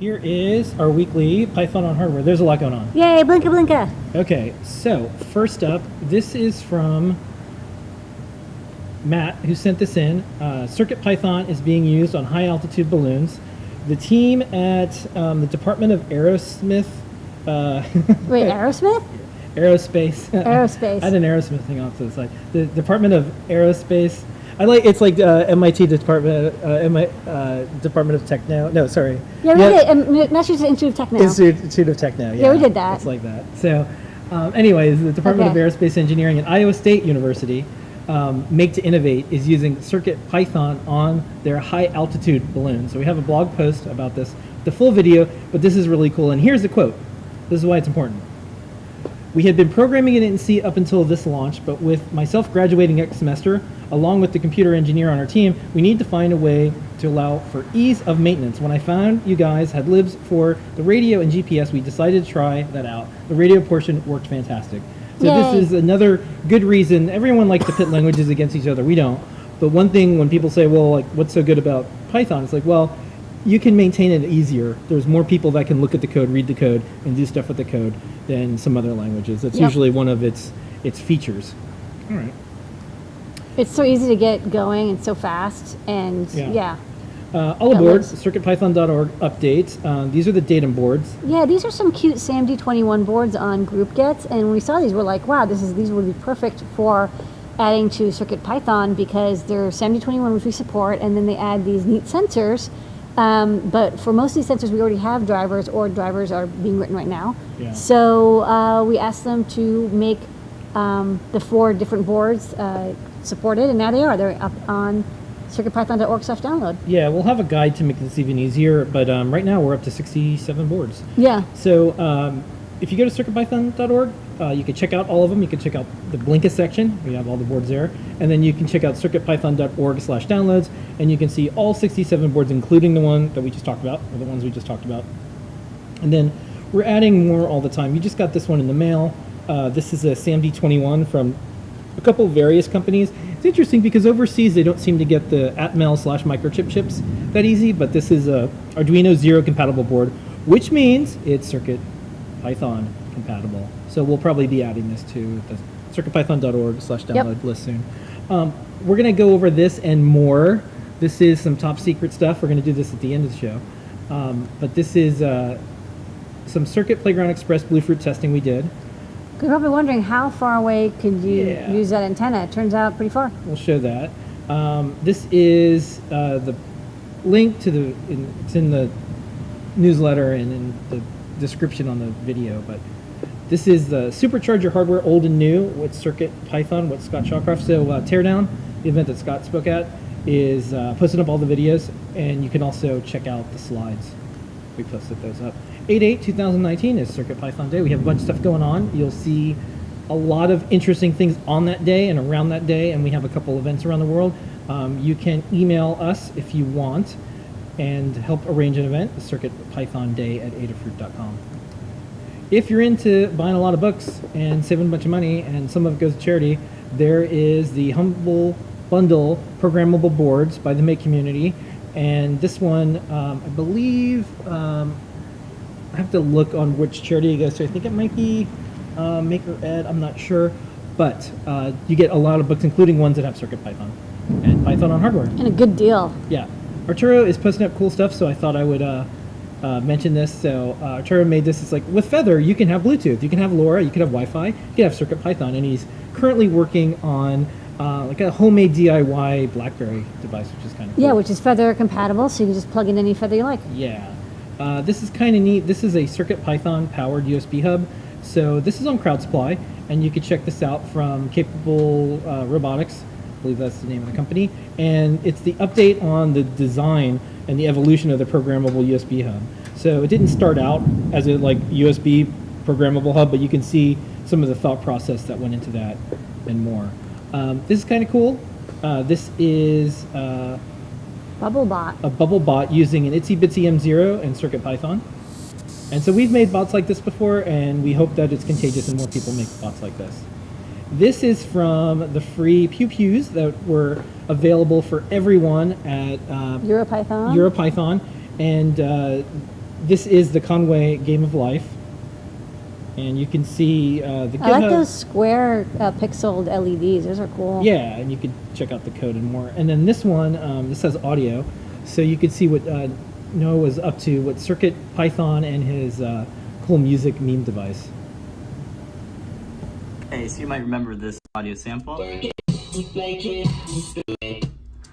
Here is our weekly Python on hardware. There's a lot going on. Yay, blinka blinka. Okay, so first up, this is from Matt, who sent this in. CircuitPython is being used on high altitude balloons. The team at the Department of Aerosmith. Wait, Aerosmith? Aerospace. Aerospace. I had an Aerosmith thing off to the side. The Department of Aerospace. It's like MIT Department of Techno. No, sorry. Yeah, we did. Massachusetts Institute of Techno. Institute of Techno. Yeah, we did that. It's like that. So, anyways, the Department of Aerospace Engineering at Iowa State University, Make to Innovate, is using CircuitPython on their high altitude balloons. So we have a blog post about this, the full video, but this is really cool. And here's the quote. This is why it's important. We had been programming it in C up until this launch, but with myself graduating next semester, along with the computer engineer on our team, we need to find a way to allow for ease of maintenance. When I found you guys had libs for the radio and GPS, we decided to try that out. The radio portion worked fantastic. So Yay. This is another good reason. Everyone likes to pit languages against each other. We don't. But one thing when people say, well, like, what's so good about Python? It's like, well, you can maintain it easier. There's more people that can look at the code, read the code, and do stuff with the code than some other languages. That's usually one of its features. All right. It's so easy to get going and so fast, and all aboard, CircuitPython.org updates. These are the Datum boards. Yeah, these are some cute SAMD21 boards on group gets, and when we saw these, we're like, wow, these would be perfect for adding to CircuitPython because they're SAMD21, which we support, and then they add these neat sensors. But for most of these sensors, we already have drivers, or drivers are being written right now. Yeah. So we asked them to make the 4 different boards supported, and now they are. They're up on CircuitPython.org/download. Yeah, we'll have a guide to make this even easier, but right now we're up to 67 boards. Yeah. So if you go to CircuitPython.org, you can check out all of them. You can check out the Blinka section. We have all the boards there. And then you can check out CircuitPython.org/downloads, and you can see all 67 boards, including the one that we just talked about, or the ones we just talked about. And then we're adding more all the time. You just got this one in the mail. This is a SAMD21 from a couple of various companies. It's interesting because overseas they don't seem to get the Atmel/microchip chips that easy, but this is a Arduino Zero compatible board, which means it's CircuitPython compatible. So we'll probably be adding this to the CircuitPython.org/download list soon. We're going to go over this and more. This is some top secret stuff. We're going to do this at the end of the show. But this is some Circuit Playground Express Bluefruit testing we did. You're probably wondering how far away could you use that antenna. It turns out pretty far. We'll show that. This is the link to it's in the newsletter and in the description on the video, but this is the Supercharger Hardware Old and New with CircuitPython with Scott Shawcroft. So Teardown, the event that Scott spoke at, is posting up all the videos, and you can also check out the slides. We posted those up. 8/8/2019 is CircuitPython Day. We have a bunch of stuff going on. You'll see a lot of interesting things on that day and around that day, and we have a couple events around the world. You can email us if you want and help arrange an event, CircuitPythonDay@adafruit.com. If you're into buying a lot of books and saving a bunch of money, and some of it goes to charity, there is the Humble Bundle programmable boards by the Make community. And this one, I believe, I have to look on which charity it goes to. I think it might be Maker Ed, I'm not sure. But you get a lot of books, including ones that have CircuitPython and Python on hardware. And a good deal. Yeah. Arturo is posting up cool stuff, so I thought I would mention this. So Arturo made this. It's like, with Feather, you can have Bluetooth, you can have LoRa, you can have Wi-Fi, you can have CircuitPython, and he's currently working on like a homemade DIY BlackBerry device, which is kind of cool. Yeah, which is Feather compatible, so you can just plug in any Feather you like. Yeah. This is kind of neat. This is a CircuitPython powered USB hub. So this is on CrowdSupply, and you can check this out from Capable Robotics. I believe that's the name of the company. And it's the update on the design and the evolution of the programmable USB hub. So it didn't start out as a like USB programmable hub, but you can see some of the thought process that went into that and more. This is kind of cool. This is BubbleBot. A BubbleBot using an Itsy Bitsy M0 and CircuitPython. And so we've made bots like this before, and we hope that it's contagious and more people make bots like this. This is from the free Pew Pews that were available for everyone at EuroPython. And This is the Conway Game of Life. And you can see the GitHub. I like those square pixeled LEDs. Those are cool. Yeah, and you can check out the code and more. And then this one, this has audio. So you can see what Noah was up to with CircuitPython and his cool music meme device. Okay, so you might remember this audio sample.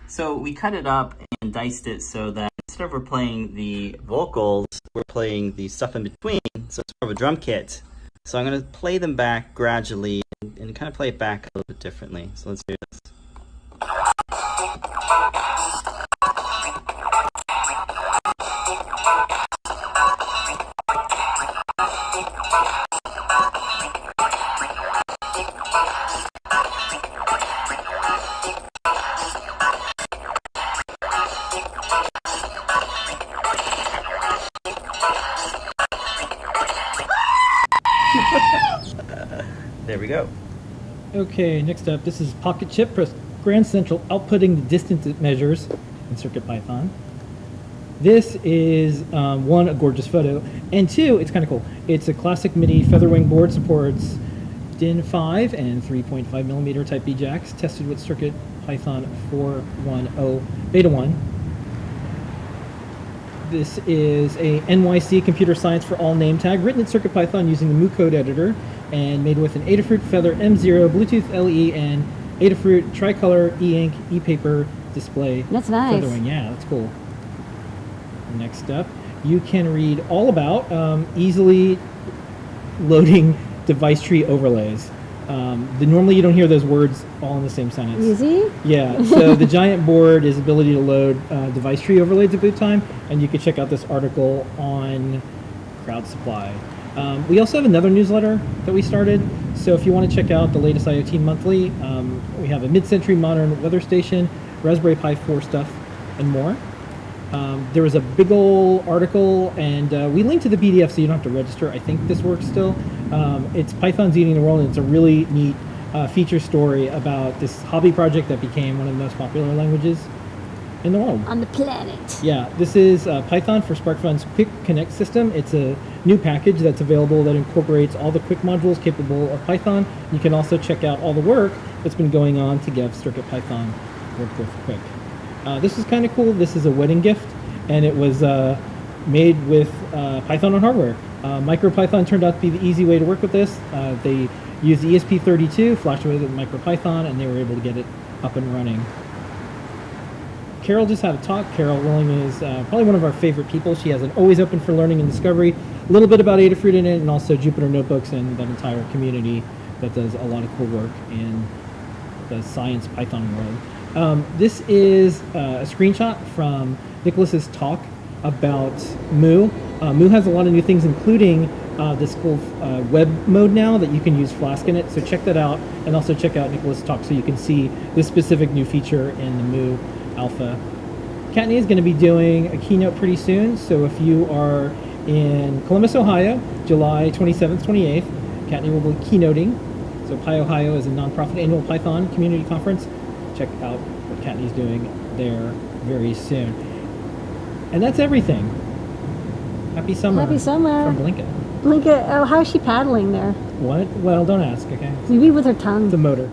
So we cut it up and diced it so that instead of we're playing the vocals, we're playing the stuff in between, so it's more of a drum kit. So I'm going to play them back gradually and kind of play it back a little bit differently. So let's do this. There we go. Okay, next up, this is PocketChip for Grand Central outputting the distance it measures in CircuitPython. This is, one, a gorgeous photo, and two, it's kind of cool. It's a classic MIDI featherwing board, supports DIN 5 and 3.5 millimeter Type B jacks, tested with CircuitPython 4.1.0 Beta 1. This is a NYC Computer Science for All name tag written in CircuitPython using the Mu code editor and made with an Adafruit Feather M0 Bluetooth LE and Adafruit Tricolor e-ink e-paper display. That's nice. Feathering. Yeah, that's cool. Next up, you can read all about easily loading device tree overlays. Normally you don't hear those words all in the same sentence. Easy? Yeah, so the giant board is ability to load device tree overlays at boot time, and you can check out this article on Crowd Supply. We also have another newsletter that we started, so if you want to check out the latest IoT Monthly, we have a mid-century modern weather station, Raspberry Pi 4 stuff, and more. There was a big ol' article, and we linked to the PDF so you don't have to register. I think this works still. It's Python's Eating the World, and it's a really neat feature story about this hobby project that became one of the most popular languages in the world. On the planet. Yeah, this is Python for SparkFun's Quick Connect system. It's a new package that's available that incorporates all the quick modules capable of Python. You can also check out all the work that's been going on to get CircuitPython work with Quick. This is kind of cool. This is a wedding gift, and it was made with Python on hardware. MicroPython turned out to be the easy way to work with this. They used ESP32, flashed it with MicroPython, and they were able to get it up and running. Carol just had a talk. Carol Willing is probably one of our favorite people. She has an always open for learning and discovery, a little bit about Adafruit in it, and also Jupyter Notebooks and that entire community that does a lot of cool work in the science Python world. This is a screenshot from Nicholas's talk about Mu. Mu has a lot of new things, including this cool web mode now that you can use Flask in it. So check that out, and also check out Nicholas's talk so you can see this specific new feature in the Mu Alpha. Kattni is going to be doing a keynote pretty soon, so if you are in Columbus, Ohio, July 27th, 28th, Kattni will be keynoting. So Pi Ohio is a nonprofit annual Python community conference. Check out what Kattni's doing there very soon. And that's everything. Happy summer. Happy summer. From Blinka. Blinka, oh, how's she paddling there? What? Well, don't ask, okay? Maybe with her tongue. The motor.